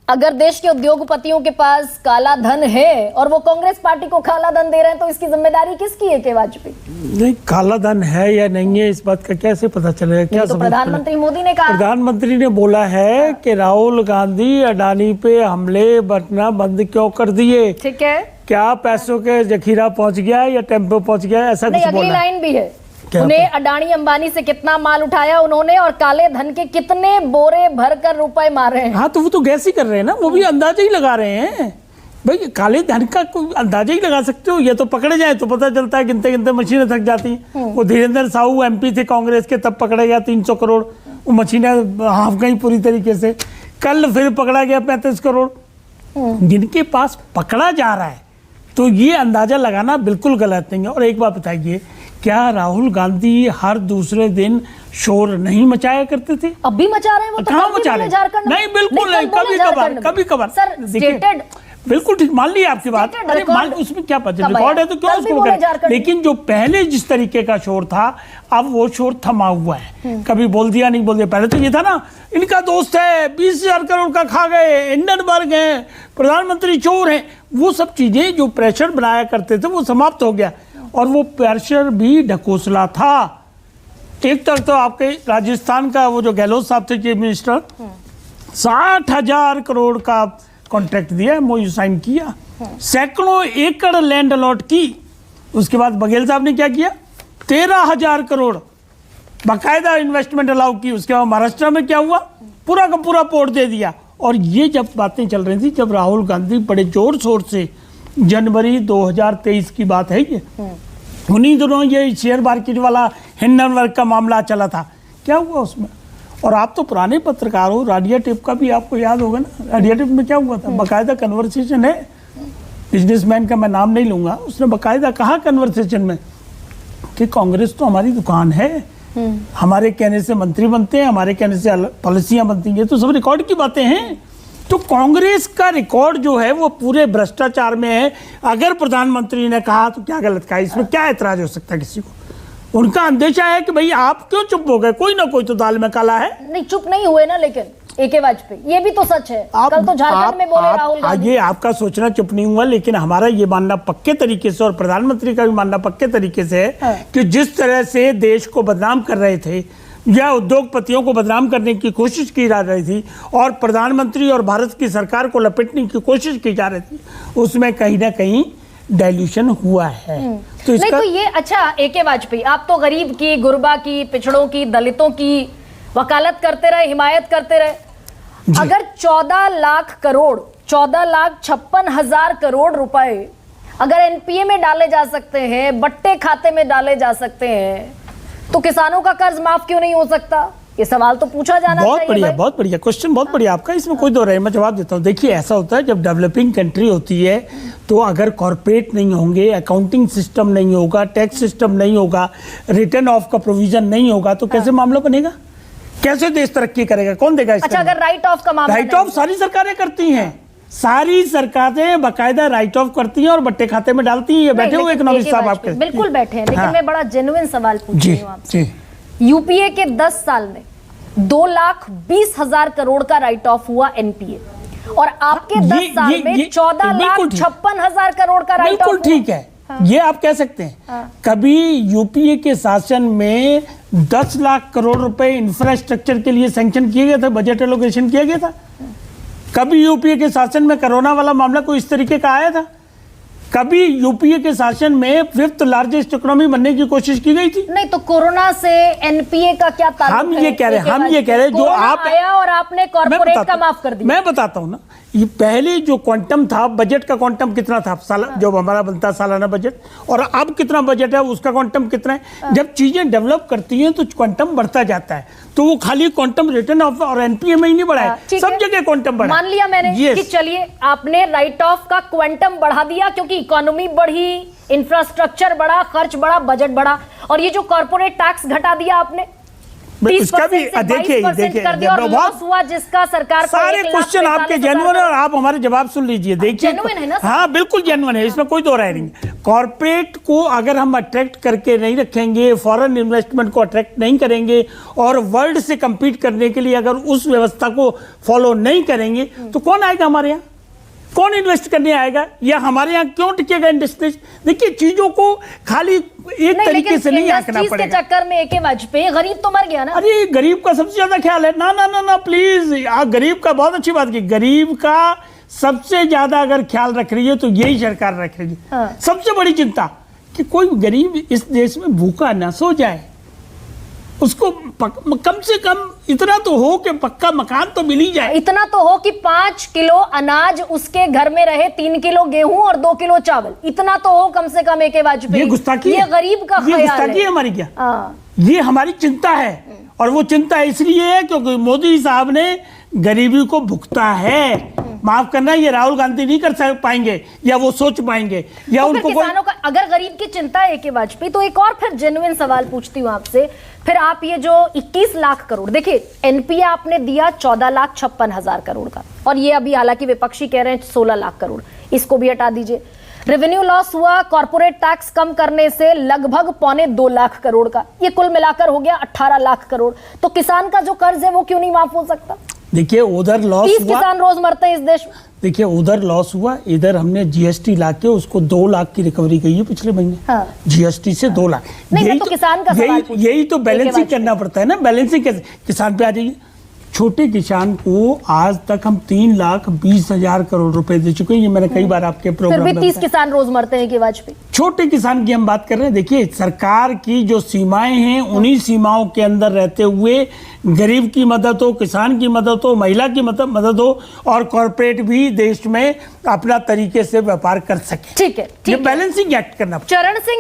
अगर देश के उद्योगपतियों के पास काला धन है और वो कांग्रेस पार्टी को काला धन दे रहे हैं तो इसकी जिम्मेदारी किसकी है के वाजपेयी? नहीं, काला धन है या नहीं है इस बात का कैसे पता चलेगा? क्या तो प्रधानमंत्री मोदी ने कहा, प्रधानमंत्री ने बोला है कि राहुल गांधी अडानी पे हमले बटना बंद क्यों कर दिए? ठीक है, क्या पैसों के जखीरा पहुंच गया या टेम्पो पहुंच गया, ऐसा कुछ बोला? अगली लाइन भी है, उन्हें अडानी अंबानी से कितना माल उठाया उन्होंने और काले धन के कितने बोरे भरकर रुपए मारे हैं। हाँ, तो वो तो गैस ही कर रहे हैं ना, वो भी अंदाजा ही लगा रहे हैं भाई। काले धन का कोई अंदाजा ही लगा सकते हो, ये तो पकड़े जाए तो पता चलता है, गिनते गिनते मशीनें थक जाती हैं। वो धीरेन्द्र साहू MP थे कांग्रेस के, तब पकड़े गया 300 करोड़, वो मशीनें हाफ गई पूरी तरीके से। कल फिर पकड़ा गया 35 करोड़। जिनके पास पकड़ा जा रहा है तो ये अंदाजा लगाना बिल्कुल गलत नहीं है। और एक बात बताइए, क्या राहुल गांधी हर दूसरे दिन शोर नहीं मचाया करते थे? अब भी मचा रहे हैं, वो तो कहाँ मचा रहे हैं? नहीं, बिल्कुल नहीं, कभी कभार सर स्टेटेड, बिल्कुल ठीक, मान लिया आपकी बात। अरे मान, उसमें क्या पता, रिकॉर्ड है तो क्यों उसको करें? लेकिन जो पहले जिस तरीके का शोर था, अब वो शोर थमा हुआ है। कभी बोल दिया नहीं बोल दिया। पहले तो ये था ना, इनका दोस्त है 20,000 करोड़ का खा गए, हिंडनबर्ग है, प्रधानमंत्री चोर है, वो सब चीजें जो प्रेशर बनाया करते थे वो समाप्त हो गया। और वो प्रेशर भी ढकोसला था। एक तरफ तो आपके राजस्थान का वो जो गहलोत साहब थे चीफ मिनिस्टर, 60,000 करोड़ का कॉन्ट्रैक्ट दिया, MOU साइन किया, सैकड़ों एकड़ लैंड अलॉट की। उसके बाद बघेल साहब ने क्या किया, 13,000 करोड़ बाकायदा इन्वेस्टमेंट अलाउ की। उसके बाद महाराष्ट्र में क्या हुआ, पूरा का पूरा पोर्ट दे दिया। और ये जब बातें चल रही थी, जब राहुल गांधी बड़े जोर शोर से, जनवरी 2023 की बात है ये, उन्हीं दिनों ये शेयर मार्केट वाला हिंडनबर्ग का मामला चला था, क्या हुआ उसमें? और आप तो पुराने पत्रकार हो, राडिया टिप का भी आपको याद होगा ना, राडिया टिप में क्या हुआ था, बाकायदा कन्वर्सेशन है, बिजनेसमैन का मैं नाम नहीं लूंगा, उसने बाकायदा कहा कन्वर्सेशन में कि कांग्रेस तो हमारी दुकान है, हमारे कहने से मंत्री बनते हैं, हमारे कहने से पॉलिसियां बनती हैं, तो सब रिकॉर्ड की बातें हैं। तो कांग्रेस का रिकॉर्ड जो है वो पूरे भ्रष्टाचार में है। अगर प्रधानमंत्री ने कहा तो क्या गलत कहा, इसमें क्या ऐतराज हो सकता है किसी को? उनका अंदेशा है कि भाई आप क्यों चुप हो गए, कोई ना कोई तो दाल में काला है। नहीं, चुप नहीं हुए ना, लेकिन AK वाजपेयी, ये भी तो सच है। कल तो झारखंड में बोले राहुल गांधी। ये आपका सोचना चुप नहीं हुआ, लेकिन हमारा ये मानना पक्के तरीके से, और प्रधानमंत्री का भी मानना पक्के तरीके से है कि जिस तरह से देश को बदनाम कर रहे थे या उद्योगपतियों को बदनाम करने की कोशिश की जा रही थी और प्रधानमंत्री और भारत की सरकार को लपेटने की कोशिश की जा रही थी, उसमें कहीं ना कहीं डाइल्यूशन हुआ है। तो नहीं, तो ये अच्छा AK वाजपेयी, आप तो गरीब की, गुरबा की, पिछड़ों की, दलितों की वकालत करते रहे, हिमायत करते रहे। अगर 14 लाख करोड़, 14,56,000 करोड़ रुपए अगर NPA में डाले जा सकते हैं, बट्टे खाते में डाले जा सकते हैं, तो किसानों का कर्ज माफ क्यों नहीं हो सकता? ये सवाल तो पूछा जाना चाहिए। बहुत बढ़िया क्वेश्चन, बहुत बढ़िया आपका, इसमें कोई दो राय, मैं जवाब देता हूँ। देखिए, ऐसा होता है जब डेवलपिंग कंट्री होती है तो अगर कॉर्पोरेट नहीं होंगे, अकाउंटिंग सिस्टम नहीं होगा, टैक्स सिस्टम नहीं होगा, रिटर्न ऑफ का प्रोविजन नहीं होगा, तो कैसे मामला बनेगा? कैसे देश तरक्की करेगा? कौन देगा इसका? अच्छा, अगर राइट ऑफ का मामला, राइट ऑफ सारी सरकारें करती हैं, सारी सरकारें बाकायदा राइट ऑफ करती हैं और बट्टे खाते में डालती हैं। ये बैठे हुए इकोनॉमिस्ट साहब आपके बिल्कुल बैठे हैं, लेकिन मैं बड़ा जेन्युइन सवाल पूछ रही हूँ आपसे। UPA के 10 साल में 2,20,000 करोड़ का राइट ऑफ हुआ NPA, और आपके 10 साल में 14,56,000 करोड़ का राइट ऑफ। बिल्कुल ठीक है, ये आप कह सकते हैं। कभी UPA के शासन में 10 लाख करोड़ रुपए इंफ्रास्ट्रक्चर के लिए सैंक्शन किए गए थे, बजट एलोकेशन किया गया था? कभी UPA के शासन में कोरोना वाला मामला कोई इस तरीके का आया था? कभी UPA के शासन में 5th लार्जेस्ट इकोनॉमी बनने की कोशिश की गई थी? नहीं, तो कोरोना से NPA का क्या ताल्लुक है? हम ये कह रहे हैं जो आप आया और आपने कॉर्पोरेट का माफ कर दिया। मैं बताता हूं ना, ये पहले जो क्वांटम था, बजट का क्वांटम कितना था जो हमारा बनता है सालाना बजट, और अब कितना बजट है, उसका क्वांटम कितना है? जब चीजें डेवलप करती हैं तो क्वांटम बढ़ता जाता है। तो वो खाली क्वांटम रिटर्न ऑफ और NPA में ही नहीं बढ़ा है, सब जगह क्वांटम बढ़ा। मान लिया मैंने कि चलिए आपने राइट ऑफ का क्वांटम बढ़ा दिया क्योंकि इकोनॉमी बढ़ी, इंफ्रास्ट्रक्चर बढ़ा, खर्च बढ़ा, बजट बढ़ा, और ये जो कॉर्पोरेट टैक्स घटा दिया आपने, इसका भी देखिए लॉस हुआ जिसका सरकार को सारे क्वेश्चन आपके जेन्युइन है और आप हमारे जवाब सुन लीजिए। देखिए जेन्युइन है ना सर? हाँ बिल्कुल जेन्युइन है, इसमें कोई दो राय नहीं। कॉर्पोरेट को अगर हम अट्रैक्ट करके नहीं रखेंगे, फॉरेन इन्वेस्टमेंट को अट्रैक्ट नहीं करेंगे और वर्ल्ड से compete करने के लिए अगर उस व्यवस्था को फॉलो नहीं करेंगे तो कौन आएगा हमारे यहाँ, कौन इन्वेस्ट करने आएगा, या हमारे यहाँ क्यों टिकेगा इंडस्ट्री? देखिए चीजों को खाली एक तरीके से नहीं आंकना पड़ेगा। के चक्कर में एके वाजपेयी गरीब तो मर गया ना। अरे गरीब का सबसे ज्यादा ख्याल है ना ना ना ना प्लीज, आप गरीब का बहुत अच्छी बात की, गरीब का सबसे ज्यादा अगर ख्याल रख रही है तो यही सरकार रख रही है। हाँ। सबसे बड़ी चिंता कि कोई गरीब इस देश में भूखा ना सो जाए, उसको कम से कम इतना तो हो कि पक्का मकान तो मिल ही जाए। इतना तो हो कि 5 किलो अनाज उसके घर में रहे, 3 किलो गेहूं और 2 किलो चावल, इतना तो हो कम से कम एके वाजपेयी। ये गुस्ताखी ये गरीब का ये गुस्ताखी है हमारी क्या? हाँ। ये हमारी चिंता है, और वो चिंता इसलिए है क्योंकि मोदी साहब ने गरीबी को भुगता है। माफ करना, ये राहुल गांधी नहीं कर पाएंगे या वो सोच पाएंगे या तो उनको किसानों का अगर गरीब की चिंता है एके वाजपेयी, तो एक और फिर जेन्युइन सवाल पूछती हूँ आपसे। फिर आप ये जो 21 लाख करोड़, देखिए एनपीए आपने दिया 14,56,000 करोड़ का, और ये अभी हालांकि विपक्षी कह रहे हैं 16 लाख करोड़, इसको भी हटा दीजिए। रेवेन्यू लॉस हुआ कॉर्पोरेट टैक्स कम करने से लगभग 1.25 लाख करोड़ का, ये कुल मिलाकर हो गया 18 लाख करोड़। तो किसान का जो कर्ज है वो क्यों नहीं माफ हो सकता? देखिए उधर लॉस 30 हुआ, किसान रोज मरते हैं इस देश में। देखिए उधर लॉस हुआ, इधर हमने जीएसटी लाके उसको 2 लाख की रिकवरी गई है पिछले महीने। हाँ। जीएसटी से 2 लाख। नहीं, मैं तो किसान का सवाल पूछ रही हूं। यही तो बैलेंसिंग करना पड़ता है ना, बैलेंसिंग कैसे किसान पे आ जाइए। छोटे किसान को आज तक हम 3,20,000 करोड़ रुपए दे चुके हैं, ये मैंने कई बार आपके प्रोग्राम में 30 किसान रोज मरते हैं कि वाजपेयी। छोटे किसान की हम बात कर रहे हैं। देखिए सरकार की जो सीमाएं हैं उन्हीं सीमाओं के अंदर रहते हुए गरीब की मदद हो, किसान की मदद हो, महिला की मदद हो, और कॉर्पोरेट भी देश में अपना तरीके से व्यापार कर सके। ठीक है, ये बैलेंसिंग एक्ट करना। चरण सिंह